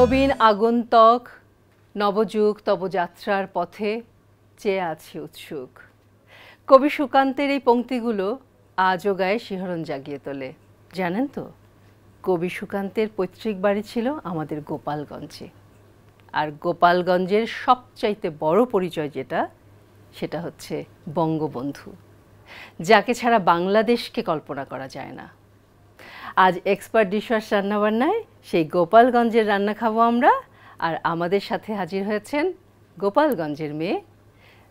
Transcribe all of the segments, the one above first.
নবীন আগন্তক নবযুগ তব যাত্রার পথে চেয়ে আছি উৎসুক। কবি সুকান্তের এই পংক্তিগুলো আজও গায়ে শিহরণ জাগিয়ে তোলে। জানেন তো, কবি সুকান্তের পৈতৃক বাড়ি ছিল আমাদের গোপালগঞ্জে। আর গোপালগঞ্জের সবচাইতে বড় পরিচয় যেটা, সেটা হচ্ছে বঙ্গবন্ধু, যাকে ছাড়া বাংলাদেশকে কল্পনা করা যায় না। আজ এক্সপার্ট ডিশওয়াশ রান্নাবান্নায় সেই গোপালগঞ্জের রান্না খাবো আমরা। আর আমাদের সাথে হাজির হয়েছেন গোপালগঞ্জের মেয়ে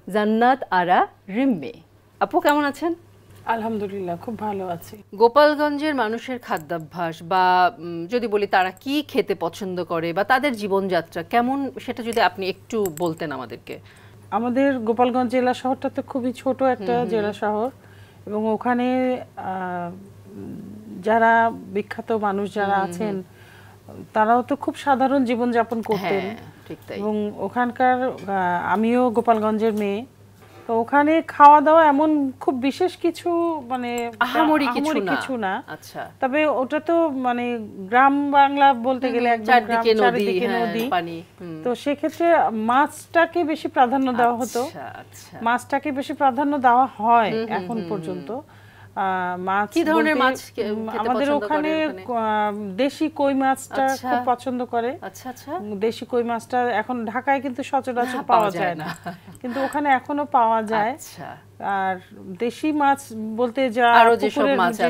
জান্নাত আরা রিম্মে। আপু কেমন আছেন? আলহামদুলিল্লাহ, খুব ভালো আছি। গোপালগঞ্জের মানুষের খাদ্যাভ্যাস বা যদি বলি তারা কি খেতে পছন্দ করে বা তাদের জীবনযাত্রা কেমন, সেটা যদি আপনি একটু বলতেন আমাদেরকে। আমাদের গোপালগঞ্জ জেলা শহরটা তো খুবই ছোট একটা জেলা শহর, এবং ওখানে যারা বিখ্যাত মানুষ যারা আছেন তারাও তো খুব সাধারণ জীবনযাপন করতেন। এবং ওখানকার আমিও গোপালগঞ্জের মেয়ে, তো ওখানে খাওয়া দাওয়া এমন খুব বিশেষ কিছু মানে আহামরি কিছু না। তবে ওটা তো মানে গ্রাম বাংলা বলতে গেলে চারিদিকে নদী, তো সেক্ষেত্রে মাছটাকে বেশি প্রাধান্য দেওয়া হতো। মাছটাকে বেশি প্রাধান্য দেওয়া হয় এখন পর্যন্ত। মাছ কি ধরনের মাছ আমাদের ওখানে দেশি কই মাছটা খুব পছন্দ করে। দেশি কই মাছটা এখন ঢাকায় কিন্তু সচরাচর পাওয়া যায় না, কিন্তু ওখানে এখনো পাওয়া যায়। আর দেশি মাছ বলতে যে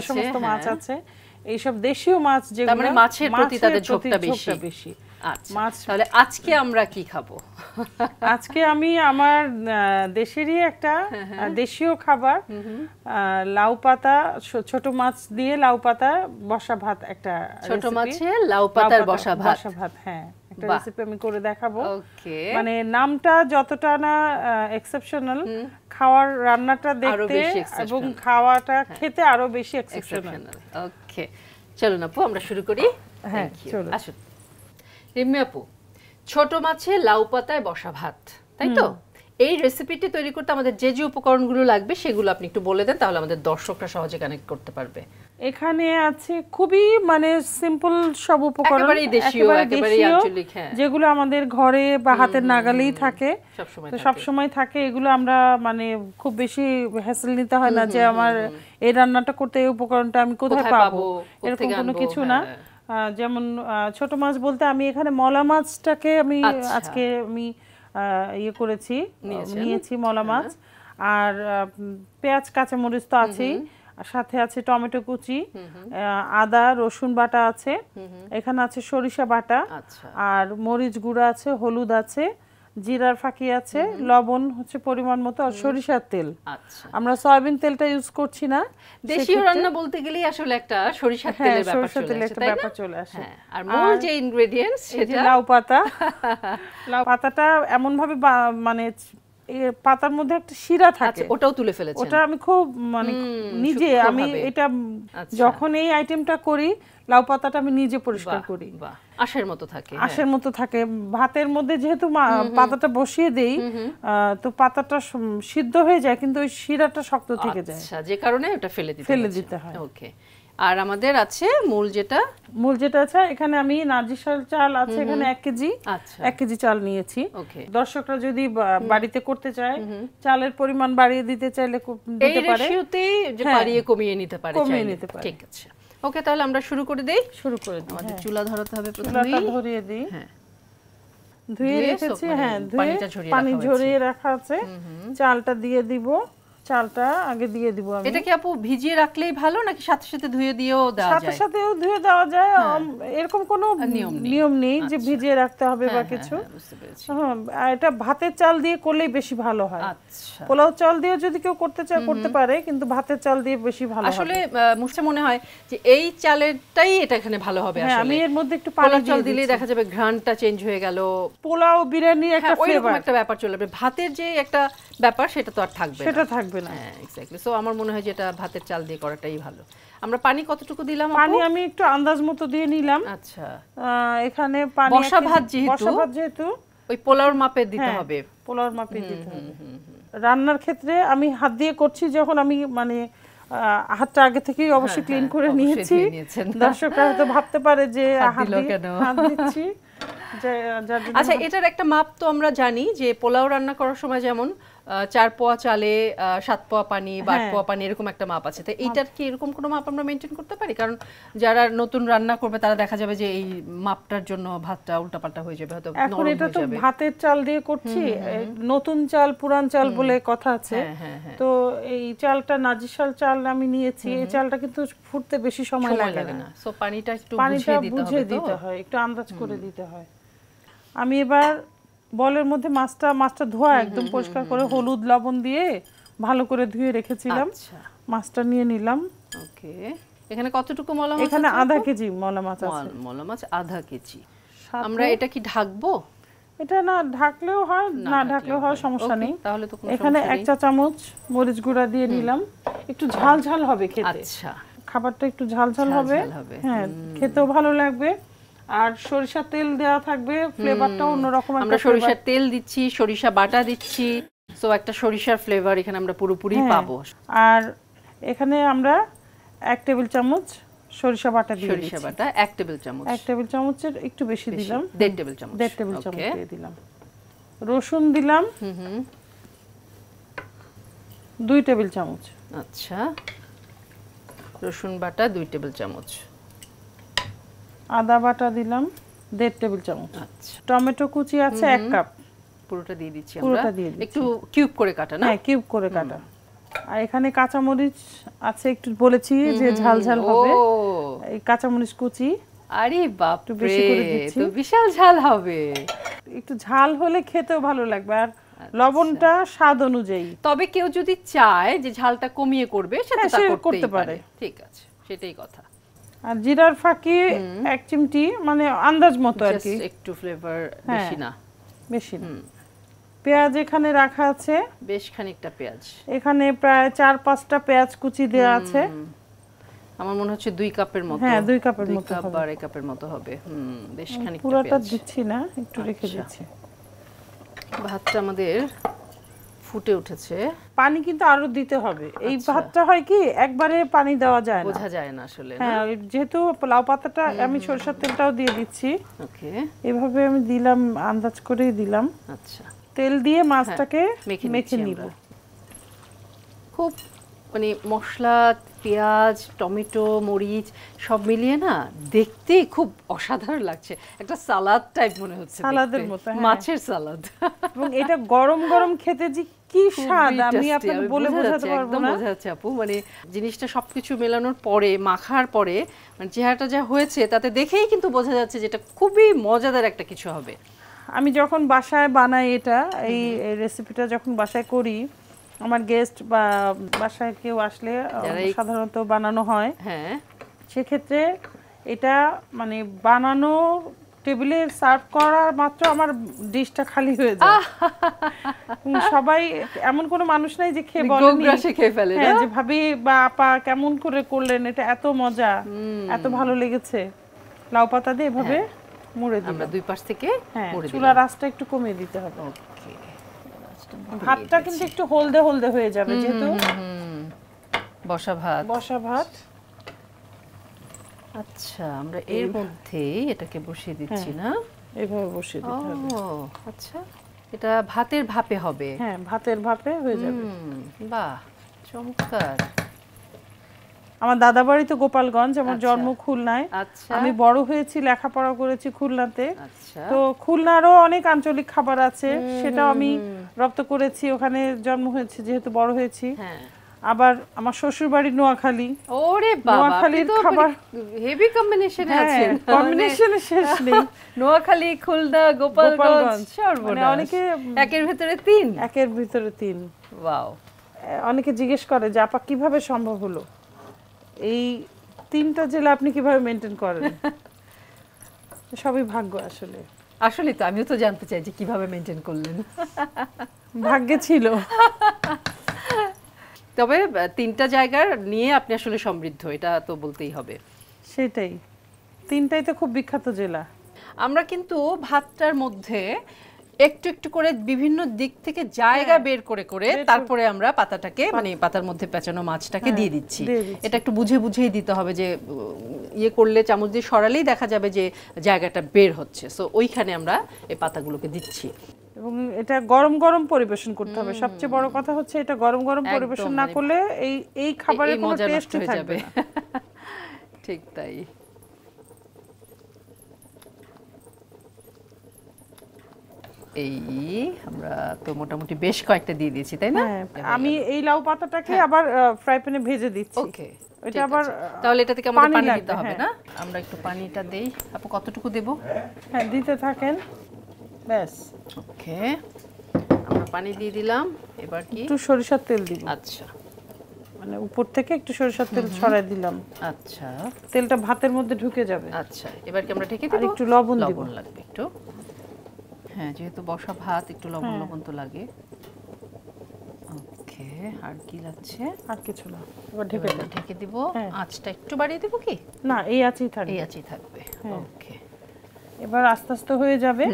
সমস্ত মাছ আছে, এইসব দেশীয় মাছ যেগুলো, মাছের প্রতি তাদের ঝোঁকটা বেশি। তাহলে আজকে আমরা কি খাবো? আজকে আমি আমার দেশেরই একটা দেশীয় খাবার, লাউ পাতা, ছোট মাছ দিয়ে লাউ পাতা বসা ভাত, একটা ছোট মাছে লাউ পাতার বসা ভাত। হ্যাঁ, একটা রেসিপি আমি করে দেখাবো। মানে নামটা যতটা না এক্সেপশনাল, খাওয়ার রান্নাটা দেখতে এবং খাওয়াটা খেতে আরো বেশি এক্সেপশনাল। ওকে, চলুন আপু আমরা শুরু করি। হ্যাঁ চলুন। আসুন রিম্মি আপু, ছোট মাছে লাউ পাতায় বসা ভাত, তাই তো? এই রেসিপিটি তৈরি করতে আমাদের যে যে উপকরণগুলো লাগবে সেগুলো আপনি একটু বলে দেন, তাহলে আমাদের দর্শকরা সহজে কানেক্ট করতে পারবে। এখানে আছে খুবই মানে সিম্পল সব উপকরণ, একেবারেই দেশীয়, একেবারেই আঞ্চলিক, যেগুলো আমাদের ঘরে বা হাতের নাগালেই থাকে, সব সময় থাকে। এগুলো আমরা মানে খুব বেশি হ্যাসেল নিতে হয় না যে আমার এই রান্নাটা করতে এই উপকরণটা আমি কোথায় পাবো, এরকম কোনো কিছু না। যেমন ছোট মাছ বলতে আমি এখানে মলা মাছটাকে আমি আজকে আমি ইয়ে করেছি, নিয়েছি মলা মাছ। আর পেঁয়াজ কাঁচামরিচ তো আছেই, সাথে আছে টমেটো কুচি, আদা রসুন বাটা আছে, এখানে আছে সরিষা বাটা, আর মরিচ গুঁড়া আছে, হলুদ আছে, জিরার ফাঁকি আছে, লবণ হচ্ছে পরিমাণ মতো, আর সরিষার তেল। আমরা সয়াবিন তেলটা ইউজ করছি না। দেশীয় রান্না বলতে গেলে আসলে একটা সরিষার তেলের ব্যাপার চলে আসে। আর মূল যে ইনগ্রেডিয়েন্টস সেটা লাউ পাতা। লাউ পাতাটা এমন ভাবে মানে পাতার মধ্যে একটা শিরা থাকে, ওটাও তুলে ফেলেছেন। ওটা আমি খুব মানে নিজে আমি এটা যখন এই আইটেমটা করি, লাউ পাতাটা আমি নিজে পরিষ্কার করি। আঁশের মতো থাকে, আঁশের মতো থাকে। ভাতের মধ্যে যেহেতু পাতাটা বসিয়ে দেই, তো পাতাটা সিদ্ধ হয়ে যায়, কিন্তু ওই শিরাটা শক্ত থেকে যায়, যে কারণে ওটা ফেলে দিতে হয়। ওকে, আর আমাদের আছে মূল যেটা আছে, এখানে আমি নারজিশাল চাল আছে এখানে 1 কেজি, 1 কেজি চাল নিয়েছি। দর্শকরা যদি বাড়িতে করতে চায়, চালের পরিমাণ বাড়িয়ে দিতে চাইলে দিতে পারে, এই রেশিওতে যে বাড়িয়ে কমিয়ে নিতে পারে। ঠিক আছে, ওকে, তাহলে আমরা শুরু করে দিই। আমাদের চুলা ধরাতে হবে, চুলাটা ধরিয়ে দিই। ধুয়ে রেখেছি, পানি ঝরিয়ে রাখা আছে। চালটা দিয়ে দিব, চালটা আগে দিয়ে দিব আমি। এটা কি আপু ভিজিয়ে রাখলেই ভালো, নাকি সাথে সাথে ধুয়ে দিয়েও দেওয়া যায়? সাথেও ধুয়ে দেওয়া যায়, এরকম কোনো নিয়ম নেই যে ভিজিয়ে রাখতে হবে বা কিছু। এটা ভাতের চাল দিয়ে করলেই বেশি ভালো হয়। পোলাও চাল দিয়ে যদি কেউ করতে চায় করতে পারে, কিন্তু ভাতের চাল দিয়ে বেশি ভালো হয়। আসলে মনে হয় যে এই চালেরটাই এটা এখানে ভালো হবে। আসলে আমি এর মধ্যে একটু পানি চাল দিলেই দেখা যাবে ঘ্রাণটা চেঞ্জ হয়ে গেল, পোলাও বিরিয়ানির একটা ফ্লেভার, একটা ব্যাপার চলে যাবে। ভাতের যে একটা ব্যাপার সেটা তো আর থাকবে না। এক্স্যাক্টলি, সো আমার মনে হয় যেটা ভাতের চাল দিয়ে করাটাই ভালো। আমরা পানি কতটুকু দিলাম? পানি আমি একটু আন্দাজ মতো দিয়ে নিলাম। আচ্ছা, এখানে পানি বসা ভাত যেহেতু ওই পোলাওর মাপে দিতে হবে। পোলাওর মাপে দিতে হবে। রান্নার ক্ষেত্রে আমি হাত দিয়ে করছি, যখন আমি মানে হাতটা আগে থেকেই অবশ্যই ক্লিন করে নিয়েছি। দর্শকরা হয়তো ভাবতে পারে যে হাত দিচ্ছি, আচ্ছা, এটার একটা মাপ তো আমরা জানি যে পোলাও রান্না করার সময় যেমন 4 পোয়া চালে 7 পোয়া পানি বা 8 পোয়া পানি এরকম একটা মাপ আছে। তো এইটার কি এরকম কোনো মাপ আমরা মেনটেন করতে পারি? কারণ যারা নতুন রান্না করবে তারা দেখা যাবে যে এই মাপটার জন্য ভাতটা উল্টাপাল্টা হয়ে যাবে, হয়তো নরম হয়ে যাবে। এখন এটা তো ভাতের চাল দিয়ে করছি, নতুন চাল পুরান চাল বলে কথা আছে। তো এই চালটা নাজিরশাল চাল আমি নিয়েছি, এই চালটা কিন্তু ফুটতে বেশি সময় লাগে না। সো পানিটা একটু বুঝিয়ে দিতে হয়, একটু আন্দাজ করে দিতে হয়। আমি এবার বলের মধ্যে মাছটা ধোয়া একদম পরিষ্কার করে হলুদ লবণ দিয়ে ভালো করে ধুয়ে রেখেছিলাম। মাছটা নিয়ে নিলাম। ওকে, এখানে কতটুকু মলা মাছ? এখানে আধা কেজি মলা মাছ আছে। মলা মাছ আধা কেজি। আমরা এটা কি ঢাকবো? এটা না ঢাকলেও হয়, না ঢাকলেও হয়, সমস্যা নেই। তাহলে তো এখানে 1 চা চামচ মরিচ গুঁড়া দিয়ে নিলাম। একটু ঝাল ঝাল হবে খেতে। আচ্ছা, খাবারটা একটু ঝাল ঝাল হবে। হ্যাঁ, খেতেও ভালো লাগবে। আর সরিষার তেল দেওয়া থাকবে, ফ্লেভারটা অন্যরকম। আমরা সরিষার তেল দিচ্ছি, সরিষা বাটা দিচ্ছি, সো একটা সরিষার ফ্লেভার এখানে আমরা পুরোপুরি পাবো। আর এখানে আমরা 1 টেবিল চামচ সরিষা বাটা দিয়ে দিচ্ছি। সরিষা বাটা 1 টেবিল চামচ, 1 টেবিল চামচের একটু বেশি দিলাম, 1.5 টেবিল চামচ, 1.5 টেবিল চামচ দিয়ে দিলাম। রসুন দিলাম 2 টেবিল চামচ। আচ্ছা, রসুন বাটা 2 টেবিল চামচ। আদা বাটা দিলাম 1.5 টেবিল চামচ। আচ্ছা, টমেটো কুচি আছে 1 কাপ, পুরোটা দিয়ে দিচ্ছি আমরা। একটু কিউব করে কাটা না? হ্যাঁ, কিউব করে কাটা। আর এখানে কাঁচামরিচ আছে, একটু বলেছি যে ঝাল ঝাল হবে, এই কাঁচামরিচ কুচি। আরে বাপ রে, বেশি করে দিচ্ছি, তো বিশাল ঝাল হবে। একটু ঝাল হলে খেতেও ভালো লাগবে। আর লবণটা স্বাদ অনুযায়ী। তবে কেউ যদি চায় যে ঝালটা কমিয়ে করবে, সেটা করতে পারে। ঠিক আছে, সেটাই কথা। আর জিরার ফাঁকি 1 চিমটি, মানে আন্দাজ মতো আর কি, একটু ফ্লেভার, বেশি না, বেশি না। পেঁয়াজ এখানে রাখা আছে বেশ খানিকটা পেঁয়াজ। এখানে প্রায় 4-5টা পেঁয়াজ কুচি দেওয়া আছে। আমার মনে হচ্ছে 2 কাপের মতো। হ্যাঁ, 2 কাপের মতো হবে, 2 কাপের মতো হবে। বেশ খানিকটা পুরোটা দিচ্ছি না, একটু রেখে দিচ্ছি। ভাতটা আমাদের ফুটে উঠেছে। পানি কিন্তু আরো দিতে হবে। এই ভাতটা হয় কি একবারে পানি দেওয়া যায় না, বোঝা যায় না আসলে। হ্যাঁ, যেহেতু লাউ পাতাটা আমি সরষের তেলটাও দিয়ে দিচ্ছি। ওকে, এভাবে আমি দিলাম, আন্দাজ করেই দিলাম। আচ্ছা, তেল দিয়ে মাছটাকে মেখে নিব। খুব মানে মশলা, পেঁয়াজ, টমেটো, মরিচ সব মিলিয়ে না দেখতে খুব অসাধারণ লাগছে। একটা সালাদ টাইপ মনে হচ্ছে, সালাদের মতো, মাছের সালাদ। এবং এটা গরম গরম খেতে যে কি স্বাদ আমি আপনাকে বলে বোঝাতে পারবো না। বোঝা যাচ্ছে আপু, মানে জিনিসটা সবকিছু মেলানোর পরে, মাখার পরে মানে চেহারাটা যা হয়েছে তাতে দেখেই কিন্তু বোঝা যাচ্ছে যে এটা খুবই মজাদার একটা কিছু হবে। আমি যখন বাসায় বানাই এটা, এই রেসিপিটা যখন বাসায় করি, আমার গেস্ট বা বাসায় কেউ আসলে সাধারণত বানানো হয়। হ্যাঁ, সেক্ষেত্রে এটা মানে বানানো টেবিলে সার্ভ করার মাত্র আমার ডিশটা খালি হয়ে যায়। সবাই, এমন কোনো মানুষ নাই যে খেয়ে বলেনি, খেয়ে ফেলে না, যে ভাবি বা আপা কেমন করে করলেন, এটা এত মজা, এত ভালো লেগেছে। লাউ পাতা দিয়ে এভাবে মুড়ে দিই আমরা 2 পাশ থেকে। চুলার আঁচটা একটু কমিয়ে দিতে হবে। ওকে, ভাতটা কিন্তু একটু হলদে হলদে হয়ে যাবে, যেহেতু বসা ভাত। আচ্ছা, আমরা এর মধ্যেই এটাকে বসিয়ে দিচ্ছি না? এইভাবে বসিয়ে দিতে হবে। ও আচ্ছা, এটা ভাতের ভাপে হবে? হ্যাঁ, ভাতের ভাপে হয়ে যাবে। বাহ, চমৎকার। আমার দাদা বাড়ি তো গোপালগঞ্জ, আমার জন্ম খুলনায়। আচ্ছা, আমি বড় হয়েছি, লেখাপড়া করেছি খুলনাতে। আচ্ছা, তো খুলনারও অনেক আঞ্চলিক খাবার আছে, সেটাও আমি রপ্ত করেছি, ওখানে জন্ম হয়েছে যেহেতু বড় হয়েছি। হ্যাঁ, আবার আমার শ্বশুর বাড়ি নোয়াখালী। ওরে বাবা, নোয়াখালীর খাবার হেভি কম্বিনেশনে আছে, কম্বিনেশনে শেষ নেই। নোয়াখালী, খুলনা, গোপালগঞ্জ, সর্বনাশ, অনেকে একের ভিতরে 3। একের ভিতরে 3। ওয়াও। অনেকে জিজ্ঞেস করে যে আপা কিভাবে সম্ভব হলো, এই 3টা জেলা আপনি কিভাবে মেইনটেইন করেন? সবই ভাগ্য আসলে। আসলে তো আমিও তো জানতে চাই যে কিভাবে মেইনটেইন করলেন। ভাগ্যে ছিল। তবে 3টা জায়গার নিয়ে আপনি আসলে সমৃদ্ধ, এটা তো বলতেই হবে। সেটাই, 3টাই তো খুব বিখ্যাত জেলা। আমরা কিন্তু ভাতটার মধ্যে একটু একটু করে বিভিন্ন দিক থেকে জায়গা বের করে করে তারপরে আমরা পাতাটাকে মানে পাতার মধ্যে পেঁচানো মাছটাকে দিয়ে দিচ্ছি। এটা একটু বুঝে বুঝেই দিতে হবে যে ইয়ে করলে চামচ দিয়ে সরালেই দেখা যাবে যে জায়গাটা বের হচ্ছে, সো ওইখানে আমরা এই পাতাগুলোকে দিচ্ছি। এবং এটা গরম গরম পরিবেশন করতে হবে। সবচেয়ে বড় কথা হচ্ছে এটা গরম গরম পরিবেশন না করলে এই খাবারের কোনো টেস্টই থাকবে না। ঠিক তাই। এই আমরা তো মোটামুটি বেশ কয়েকটা দিয়ে দিয়েছি, তাই না? আমি এই লাউ পাতাটাকে আবার ফ্রাই প্যানে ভেজে দিচ্ছি। ওকে, এটা আবার তাহলে এটা থেকে আমাদের পানি দিতে হবে না? আমরা একটু পানিটা দেই। আপু কতটুকু দেব? হ্যাঁ, দিতে থাকেন। ব্যাস, ওকে, আমরা পানি দিয়ে দিলাম। এবার কি একটু সরিষার তেল দিব। আচ্ছা, মানে উপর থেকে একটু সরিষার তেল ছড়াই দিলাম। আচ্ছা, তেলটা ভাতের মধ্যে ঢুকে যাবে। আচ্ছা, এবার কি আমরা ঢেকে দেব? আর একটু লবণ দিব। লবণ লাগবে একটু। হ্যাঁ, যেহেতু বসা ভাত একটু লবণ লবণ তো লাগে। ওকে, আর কি লাগছে? আর কিছু না, এবার ঢেকে দিব। আঁচটা একটু বাড়িয়ে দেব কি? না, এই আঁচেই থাকবে। এই আঁচেই থাকবে। ওকে, এবার আস্তে আস্তে হয়ে যাবে।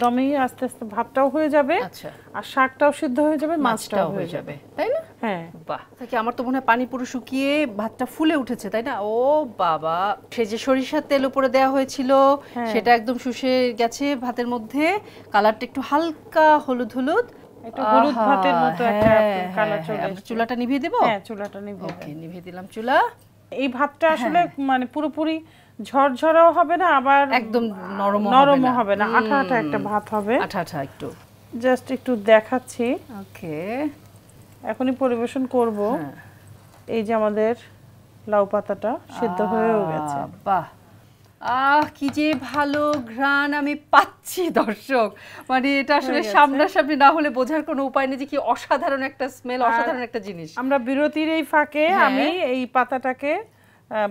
দমেই আস্তে আস্তে ভাতটাও হয়ে যাবে। আচ্ছা, আর শাকটাও সিদ্ধ হয়ে যাবে, মাছটাও হয়ে যাবে, তাই না? হ্যাঁ। বাহ, তাকে আমার তো মনে হয় পানি পুরো শুকিয়ে ভাতটা ফুলে উঠেছে, তাই না? ও বাবা, সে যে সরিষার তেল উপরে দেওয়া হয়েছিল সেটা একদম শুষে গেছে ভাতের মধ্যে। কালারটা একটু হালকা হলুদ হলুদ, একটু হলুদ ভাতের মতো একটা কালার চলে আসছে। চুলাটা নিভিয়ে দেব? হ্যাঁ, চুলাটা নিভিয়ে। ওকে, নিভিয়ে দিলাম চুলা। এই ভাতটা আসলে মানে পুরোপুরি ঝরঝরাও হবে না, আবার একদম নরমও হবে না, আঠা আঠা একটা ভাত হবে। আঠা আঠা একটু। জাস্ট একটু দেখাচ্ছি। ওকে, এখনই পরিবেশন করব। এই যে আমাদের লাউ পাতাটা সিদ্ধ হয়েও গেছে। বাহ, কি যে ভালো ঘ্রাণ আমি পাচ্ছি দর্শক। মানে এটা আসলে সামনাসামনি না হলে বোঝার কোনো উপায় নেই যে কি অসাধারণ একটা স্মেল, অসাধারণ একটা জিনিস। আমরা বিরতির এই ফাঁকে আমি এই পাতাটাকে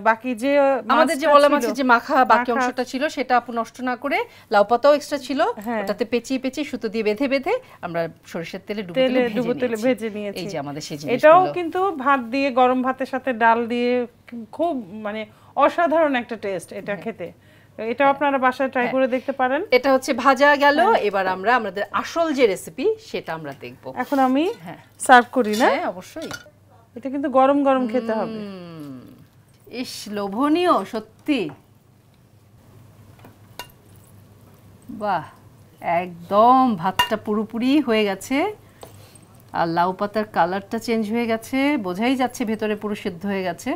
বাকি যে আমাদের যে বলা মাছের যে মাখা বাকি অংশটা ছিল সেটা আপু নষ্ট না করে, লাউ পাতাও এক্সট্রা ছিল, ওটাতে পেঁচিয়ে পেঁচিয়ে সুতো দিয়ে বেঁধে বেঁধে আমরা সরিষার তেলে ডুবো তেলে ভেজে নিয়েছি। এই যে আমাদের সেই জিনিসগুলো। এটাও কিন্তু ভাত দিয়ে, গরম ভাতের সাথে ডাল দিয়ে খুব মানে অসাধারণ একটা টেস্ট এটা খেতে। এটা আপনারা বাসায় ট্রাই করে দেখতে পারেন। এটা হচ্ছে ভাজা গেল, এবার আমরা আমাদের আসল যে রেসিপি সেটা আমরা দেখব। এখন আমি সার্ভ করি না? হ্যাঁ, অবশ্যই। এটা কিন্তু গরম গরম খেতে হবে। ইস, লোভনীয় সত্যি। বাহ, একদম ভাতটা পুরোপুরি হয়ে গেছে আর লাউ পাতার কালারটা চেঞ্জ হয়ে গেছে, বোঝাই যাচ্ছে ভেতরে পুরো সিদ্ধ হয়ে গেছে।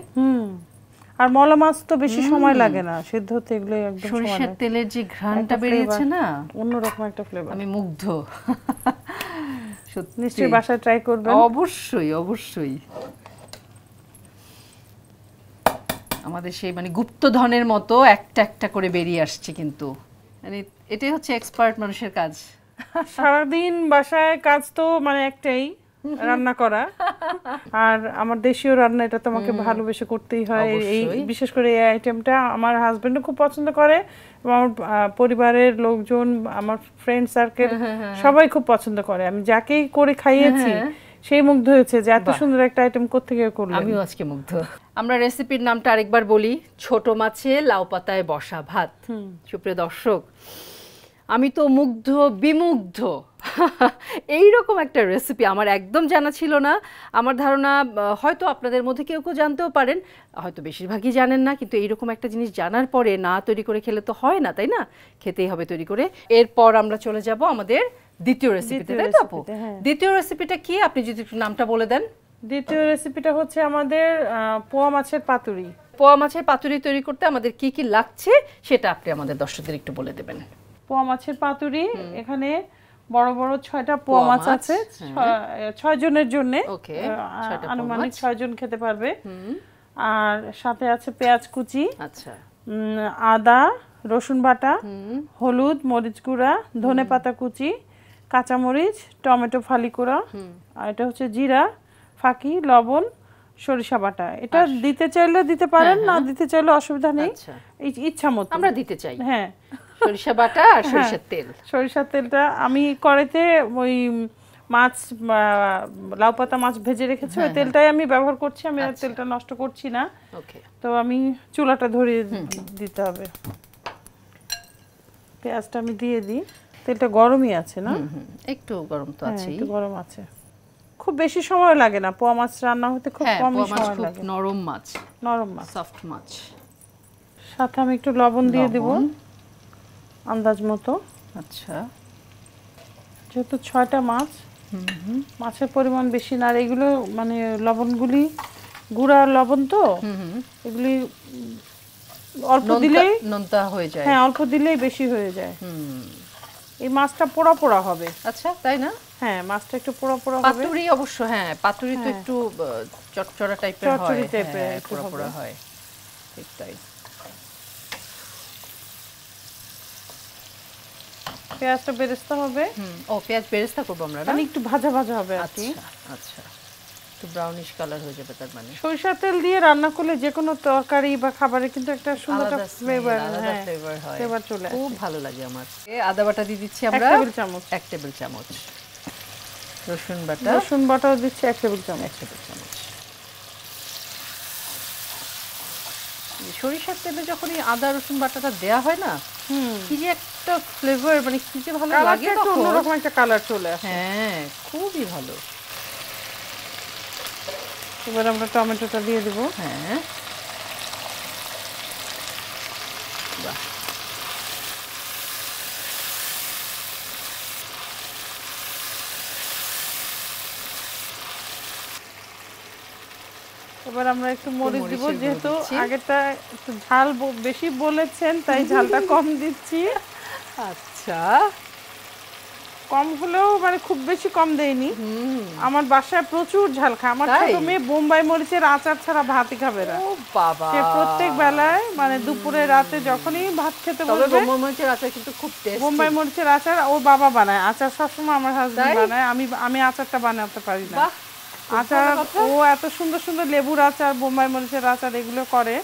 আর মলা মাছ তো বেশি সময় লাগে না সিদ্ধ হতে, এগুলো একদম সরিষার তেলের যে ঘ্রাণটা বেরিয়েছে না, অন্যরকম একটা ফ্লেভার। আমি মুগ্ধ। সত্যি, নিশ্চয়ই বাসায় ট্রাই করবেন। অবশ্যই অবশ্যই। আমাদের সেই মানে গুপ্তধনের মতো একটা একটা করে বেরিয়ে আসছে, কিন্তু মানে এটাই হচ্ছে এক্সপার্ট মানুষের কাজ। সারাদিন বাসায় কাজ তো মানে একটাই, রান্না করা। আর আমার দেশীয় রান্না, এটা তোমাকে ভালোবেসে করতেই হয়। এই বিশেষ করে এই আইটেমটা আমার হাজবেন্ডও খুব পছন্দ করে, আমার পরিবারের লোকজন, আমার ফ্রেন্ড সার্কেল সবাই খুব পছন্দ করে। আমি যাকেই করে খাইয়েছি সেই মুগ্ধ হয়েছে যে এত সুন্দর একটা আইটেম কোত্থেকে করলেন। আমিও আজকে মুগ্ধ। আমরা রেসিপির নামটা আরেকবার বলি, ছোট মাছে লাউ পাতায় বসা ভাত। সুপ্রিয় দর্শক, আমি তো মুগ্ধ, বিমুগ্ধ। এইরকম একটা রেসিপি আমার একদম জানা ছিল না। আমার ধারণা হয়তো আপনাদের মধ্যে কেউ কেউ জানতেও পারেন, হয়তো বেশিরভাগই জানেন না, কিন্তু এইরকম একটা জিনিস জানার পরে না তৈরি করে খেলে তো হয় না, তাই না? খেতেই হবে তৈরি করে। এরপর আমরা চলে যাব আমাদের দ্বিতীয় রেসিপিতে, তাই তো আপু? দ্বিতীয় রেসিপিটা কি, আপনি যদি একটু নামটা বলে দেন। দ্বিতীয় রেসিপিটা হচ্ছে আমাদের পোয়া মাছের পাতুরি। পোয়া মাছের পাতুরি তৈরি করতে আমাদের কি কি লাগছে সেটা আপনি আমাদের দর্শকদের একটু বলে দেবেন। পোয়া মাছের পাতুরি, এখানে বড় বড় 6টা পোয়া মাছ আছে, 6 জনের জন্য, আনুমানিক 6 জন খেতে পারবে। আর সাথে আছে পেঁয়াজ কুচি, আচ্ছা, আদা রসুন বাটা, হলুদ মরিচ গুঁড়া, ধনেপাতা কুচি, কাঁচামরিচ, টমেটো ফালি করা, আর এটা হচ্ছে জিরা ফাঁকি, লবণ, সরিষা বাটা। এটা দিতে চাইলে দিতে পারেন, না দিতে চাইলে অসুবিধা নেই, ইচ্ছা মতো আমরা দিতে চাই। হ্যাঁ, সরিষা বাটা আর সরিষার তেল। সরিষার তেলটা আমি কড়াইতে ওই মাছ, লাউ পাতা মাছ ভেজে রেখেছি, ওই তেলটাই আমি ব্যবহার করছি। আমি আর তেলটা নষ্ট করছি না। তো আমি চুলাটা ধরিয়ে দিতে হবে। পেঁয়াজটা আমি দিয়ে দিই। তেলটা গরমই আছে না? একটু গরম তো আছে, একটু গরম আছে। খুব বেশি সময় লাগে না পোয়া মাছ রান্না হতে, খুব কমই সময় লাগে। নরম মাছ, সফট মাছ। সাথে আমি একটু লবণ দিয়ে দেব আন্দাজ মতো। আচ্ছা, যেহেতু 6টা মাছ, মাছের পরিমাণ বেশি না, আর এগুলো মানে লবণগুলি গুঁড়া লবণ তো, এগুলি অল্প দিলেই নোনতা হয়ে যায়। হ্যাঁ, অল্প দিলেই বেশি হয়ে যায়। এই মাছটা পোড়া পোড়া হবে। আচ্ছা, তাই না? হ্যাঁ, মাছটা একটু পোড়া পোড়া হবে। পাতুরি অবশ্য, হ্যাঁ পাতুরি তো একটু চটচড়া টাইপের হয়, চটচড়ি টাইপের পোড়া পোড়া হয়, ঠিক তাই। পেঁয়াজটা বেরেস্তা হবে। ও, পেঁয়াজ বেরেস্তা করব আমরা, না? মানে একটু ভাজা ভাজা হবে আর কি। আচ্ছা, একটু ব্রাউনিশ কালার হয়ে যাবে তার মানে। সরিষার তেল দিয়ে রান্না করলে যে কোনো তরকারি বা খাবারে কিন্তু একটা সুন্দর ফ্লেভার, হয়, ফ্লেভার চলে আসে, খুব ভালো লাগে আমার। আদা বাটা দিয়ে দিচ্ছি আমরা 1 টেবিল চামচ, 1 টেবিল চামচ। রসুন বাটাও দিচ্ছি 1 টেবিল চামচ, 1 টেবিল চামচ। সরিষার তেলে যখন এই আদা রসুন বাটাটা দেয়া হয় না, কি যে একটা ফ্লেভার, মানে কি যে ভালো লাগে, তখন অন্যরকম একটা কালার চলে আসে। হ্যাঁ, খুবই ভালো। এবার আমরা টমেটোটা দিয়ে দেব। হ্যাঁ, বাহ, এবার আমরা একটু মরিচ দিব, যেহেতু আগেরটা একটু ঝাল বেশি বলেছেন তাই ঝালটা কম দিচ্ছি। আচ্ছা, কম হলেও মানে খুব বেশি কম দেইনি। আমার বাসায় প্রচুর ঝাল খায়। আমার ছোট মেয়ে বোম্বাই মরিচের আচার ছাড়া ভাতই খাবে না। ও বাবা, সে প্রত্যেক বেলায় মানে দুপুরে রাতে যখনই ভাত খেতে বলবে, বোম্বাই মরিচের আচার কিন্তু খুব টেস্টি। বোম্বাই মরিচের আচার ওর বাবা বানায়। আচার সবসময় আমার হাজবেন্ড বানায়, আমি আচারটা বানাতে পারি না। আচার ও এত সুন্দর সুন্দর লেবুর আচার, বোম্বাই মরিচের আচার এগুলো করে।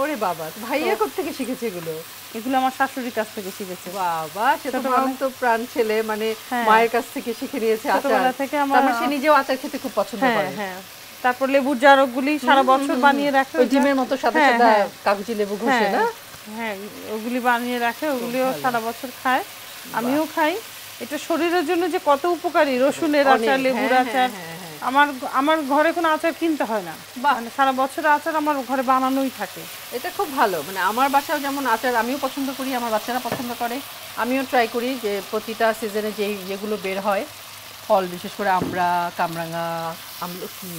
ওরে বাবা, ভাইয়া কোথা থেকে শিখেছে এগুলো? এগুলো আমার শাশুড়ির কাছ থেকে শিখেছে। বাবা, সেটা তো প্রাণ ছেলে, মানে মায়ের কাছ থেকে শিখে নিয়েছে আচার। ছোটবেলা থেকে আমার, সে নিজেও আচার খেতে খুব পছন্দ করে। হ্যাঁ, তারপর লেবুর জারকগুলি সারা বছর বানিয়ে রাখে, ওই ডিমের মতো সাদা সাদা কাগজি লেবু ঘষে, না? হ্যাঁ, ওগুলি বানিয়ে রাখে, ওগুলিও সারা বছর খায়, আমিও খাই। এটা শরীরের জন্য যে কত উপকারী, রসুনের আচার, লেবুর আচার। আমার ঘরে কোনো আচার কিনতে হয় না, মানে সারা বছর আচার আমার ঘরে বানানোই থাকে। এটা খুব ভালো। মানে আমার বাসাও যেমন আচার আমিও পছন্দ করি, আমার বাচ্চারা পছন্দ করে, আমিও ট্রাই করি যে প্রতিটা সিজনে যেগুলো বের হয় ফল, বিশেষ করে আমরা, কামরাঙা, আমলকি।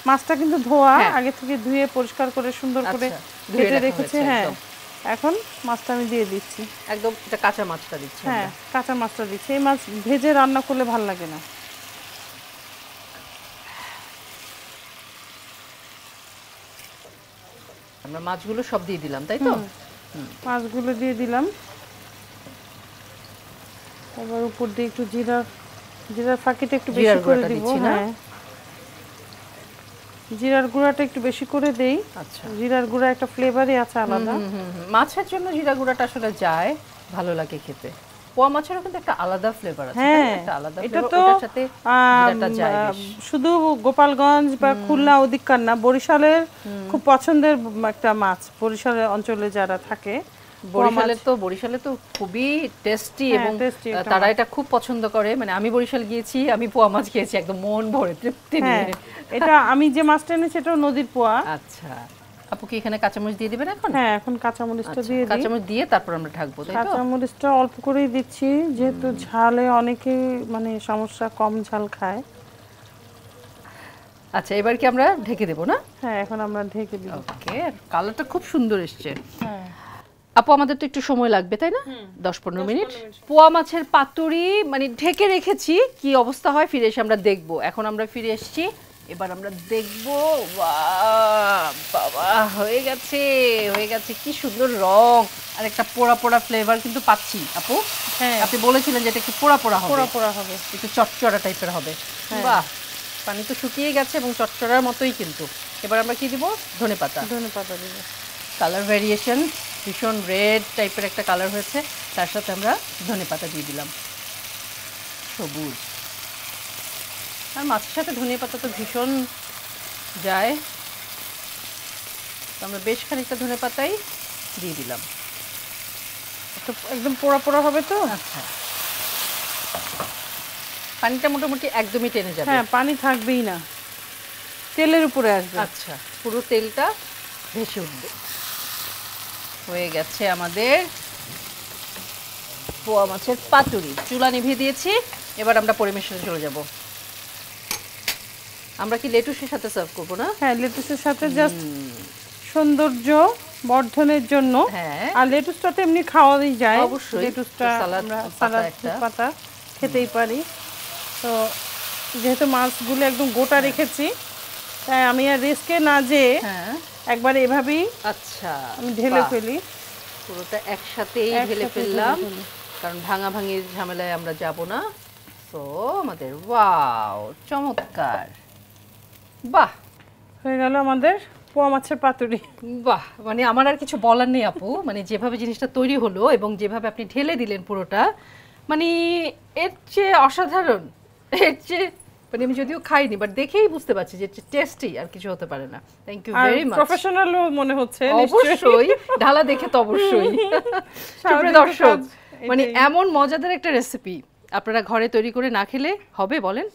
মাছটা কিন্তু ধোয়া, আগে থেকে ধুয়ে পরিষ্কার করে সুন্দর করে কেটে রেখেছি। হ্যাঁ, এখন মাছটা আমি দিয়ে দিচ্ছি। একদম এটা কাঁচা মাছটা দিচ্ছি। হ্যাঁ, কাঁচা মাছটা দিচ্ছি। এই মাছ ভেজে রান্না করলে ভালো লাগে না। আমরা মাছগুলো সব দিয়ে দিলাম, তাই তো? মাছগুলো দিয়ে দিলাম। এবার উপর দিয়ে একটু জিরার ফাঁকিটা একটু বেশি করে দিব। হ্যাঁ, জিরার গুঁড়াটা একটু বেশি করে দেই। আচ্ছা, জিরার গুঁড়া একটা ফ্লেভারই আছে আলাদা। মাছের জন্য জিরা গুঁড়াটা আসলে যায়, ভালো লাগে খেতে। পোয়া মাছেরও কিন্তু একটা আলাদা ফ্লেভার আছে, একটা আলাদা এটা ফ্লেভার, তো ওটার সাথে জিরাটা যায় বেশ। শুধু গোপালগঞ্জ বা খুলনা ওদিককার না, বরিশালের খুব পছন্দের একটা মাছ। বরিশালের অঞ্চলে যারা থাকে, বরিশালে তো খুবই টেস্টি, এবং তারা এটা খুব পছন্দ করে। মানে আমি বরিশাল গিয়েছি, আমি পোয়া মাছ খেয়েছি একদম মন ভরে, তৃপ্তি নিয়ে। এটা আমি যে মাছটা এনেছি এটাও নদীর পোয়া। আচ্ছা, আপু কি এখানে কাঁচামরিচ দিয়ে দিবেন এখন? হ্যাঁ, এখন কাঁচামরিচটা দিয়ে দিই। কাঁচামরিচ দিয়ে তারপর আমরা ঢাকবো, তাই তো? কাঁচামরিচটা অল্প করেই দিচ্ছি, যেহেতু ঝালে অনেকে মানে সমস্যা, কম ঝাল খায়। আচ্ছা, এবার কি আমরা ঢেকে দেব, না? হ্যাঁ, এখন আমরা ঢেকে দিব। ওকে, কালারটা খুব সুন্দর এসছে। হ্যাঁ আপু, আমাদের তো একটু সময় লাগবে, তাই না? 10-15 মিনিট। পোয়া মাছের পাতুরি মানে ঢেকে রেখেছি, কি অবস্থা হয় ফিরে এসে আমরা দেখব। এখন আমরা ফিরে এসেছি, এবার আমরা দেখব। বাবা, হয়ে গেছে, কি সুন্দর রং, আর একটা পোড়া পোড়া ফ্লেভার কিন্তু পাচ্ছি। আপু, আপনি বলেছিলেন যে এটা একটু পোড়া পোড়া হবে, একটু চটচড়া টাইপের হবে। বাহ, পানি তো শুকিয়ে গেছে এবং চটচড়ার মতোই কিন্তু। এবার আমরা কি দিব? ধনেপাতা দিব। কালার ভেরিয়েশন, ভীষণ রেড টাইপের একটা কালার হয়েছে, তার সাথে আমরা ধনেপাতা দিয়ে দিলাম সবুজ। আর মাছের সাথে ধনেপাতা তো ভীষণ যায়, তো আমরা বেশ খানিকটা ধনেপাতাই দিয়ে দিলাম। একদম পোড়া পোড়া হবে তো। আচ্ছা, পানিটা মোটামুটি একদমই টেনে যাবে। হ্যাঁ, পানি থাকবেই না, তেলের উপরে আসবে। আচ্ছা, পুরো তেলটা ভেসে উঠবে। হয়ে গেছে আমাদের পোয়া মাছের পাতুরি। চুলা নিভিয়ে দিয়েছি, এবার আমরা পরিবেশনে চলে যাব। আমরা কি লেটুসের সাথে সার্ভ করবো না? হ্যাঁ, লেটুসের সাথে জাস্ট সৌন্দর্য বর্ধনের জন্য। আর লেটুসটা তো এমনি খাওয়াই যায়, অবশ্যই। লেটুসটা আমরা সালাদ পাতা খেতেই পারি। তো যেহেতু মাছগুলো একদম গোটা রেখেছি, তাই আমি আর রিস্কে না যে একবার এভাবেই আমি ঢেলে ফেলি। পুরোটা একসাথেই ঢেলে ফেললাম, কারণ ভাঙাভাঙির ঝামেলায় আমরা যাব না। তো আমাদের ওয়াও, চমৎকার! বাহ, হয়ে গেল আমাদের পোয়া মাছের পাতুরি। বাহ, মানে আমার আর কিছু বলার নেই আপু। মানে যেভাবে জিনিসটা তৈরি হলো এবং যেভাবে আপনি ঢেলে দিলেন পুরোটা, মানে এর চেয়ে অসাধারণ, এর চেয়ে মানে আমি যদিও খাইনি, বাট দেখেই বুঝতে পারছি যে টেস্টি আর কিছু হতে পারে না। Thank you very much. প্রফেশনালও মনে হচ্ছে। অবশ্যই, ঢালা দেখে তো অবশ্যই। সুপ্রিয় দর্শক, মানে এমন মজাদার একটা রেসিপি আপনারা ঘরে তৈরি করে না খেলে হবে বলেন?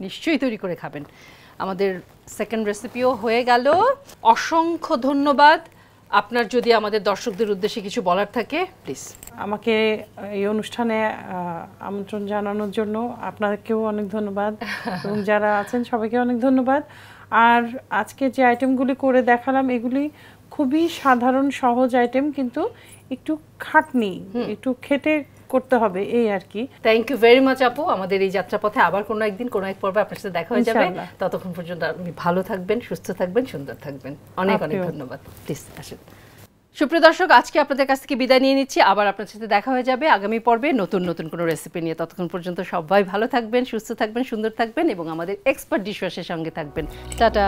নিশ্চয়ই তৈরি করে খাবেন। আমাদের সেকেন্ড রেসিপিও হয়ে গেল। অসংখ্য ধন্যবাদ। আপনার যদি আমাদের দর্শকদের উদ্দেশ্যে কিছু বলার থাকে প্লিজ। আমাকে এই অনুষ্ঠানে আমন্ত্রণ জানানোর জন্য আপনাকেও অনেক ধন্যবাদ, এবং যারা আছেন সবাইকে অনেক ধন্যবাদ। আর আজকে যে আইটেমগুলি করে দেখালাম এগুলি খুবই সাধারণ সহজ আইটেম, কিন্তু একটু খাটনি, একটু খেটে করতে হবে, এই আর কি। থ্যাংক ইউ ভেরি মাচ আপু। আমাদের এই যাত্রাপথে আবার কোনো একদিন কোনো এক পর্বে আপনার সাথে দেখা হয়ে যাবে। ততক্ষণ পর্যন্ত আপনি ভালো থাকবেন, সুস্থ থাকবেন, সুন্দর থাকবেন। অনেক অনেক ধন্যবাদ। প্লিজ আসেন। সুপ্রিয় দর্শক, আজকে আপনাদের কাছ থেকে বিদায় নিয়ে নিচ্ছি। আবার আপনার সাথে দেখা হয়ে যাবে আগামী পর্বে নতুন নতুন কোনো রেসিপি নিয়ে। ততক্ষণ পর্যন্ত সবাই ভালো থাকবেন, সুস্থ থাকবেন, সুন্দর থাকবেন এবং আমাদের এক্সপার্ট ডিশওয়াশের সঙ্গে থাকবেন। টাটা।